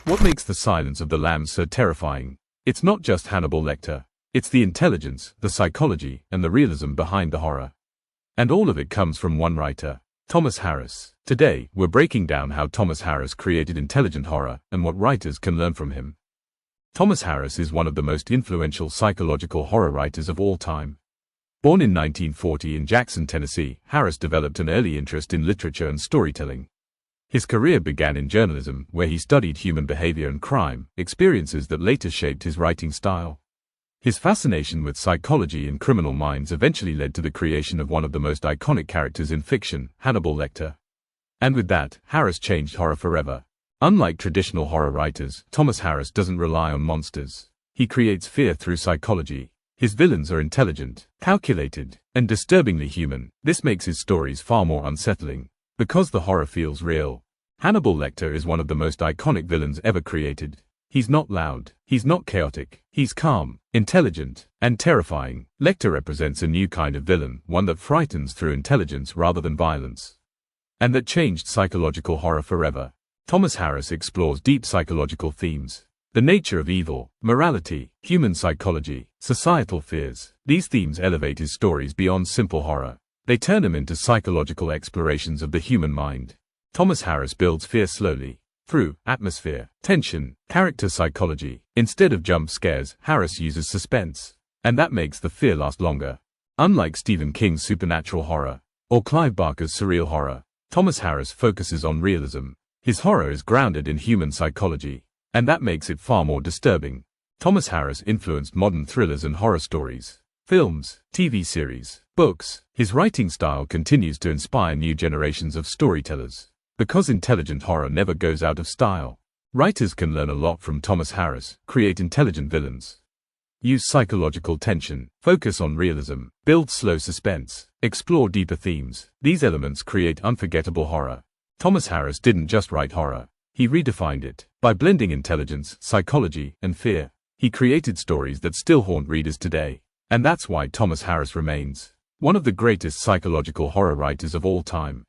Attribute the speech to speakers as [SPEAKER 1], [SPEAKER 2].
[SPEAKER 1] What makes The Silence of the Lambs so terrifying? It's not just Hannibal Lecter. It's the intelligence, the psychology, and the realism behind the horror. And all of it comes from one writer, Thomas Harris. Today, we're breaking down how Thomas Harris created intelligent horror and what writers can learn from him. Thomas Harris is one of the most influential psychological horror writers of all time. Born in 1940 in Jackson, Tennessee, Harris developed an early interest in literature and storytelling. His career began in journalism, where he studied human behavior and crime, experiences that later shaped his writing style. His fascination with psychology and criminal minds eventually led to the creation of one of the most iconic characters in fiction, Hannibal Lecter. And with that, Harris changed horror forever. Unlike traditional horror writers, Thomas Harris doesn't rely on monsters. He creates fear through psychology. His villains are intelligent, calculated, and disturbingly human. This makes his stories far more unsettling, because the horror feels real. Hannibal Lecter is one of the most iconic villains ever created. He's not loud, he's not chaotic, he's calm, intelligent, and terrifying. Lecter represents a new kind of villain, one that frightens through intelligence rather than violence. And that changed psychological horror forever. Thomas Harris explores deep psychological themes. The nature of evil, morality, human psychology, societal fears. These themes elevate his stories beyond simple horror. They turn him into psychological explorations of the human mind. Thomas Harris builds fear slowly, through atmosphere, tension, character psychology. Instead of jump scares, Harris uses suspense. And that makes the fear last longer. Unlike Stephen King's supernatural horror, or Clive Barker's surreal horror, Thomas Harris focuses on realism. His horror is grounded in human psychology. And that makes it far more disturbing. Thomas Harris influenced modern thrillers and horror stories, films, TV series, books. His writing style continues to inspire new generations of storytellers. Because intelligent horror never goes out of style, writers can learn a lot from Thomas Harris, create intelligent villains, use psychological tension, focus on realism, build slow suspense, explore deeper themes. These elements create unforgettable horror. Thomas Harris didn't just write horror. He redefined it. By blending intelligence, psychology, and fear, he created stories that still haunt readers today. And that's why Thomas Harris remains one of the greatest psychological horror writers of all time.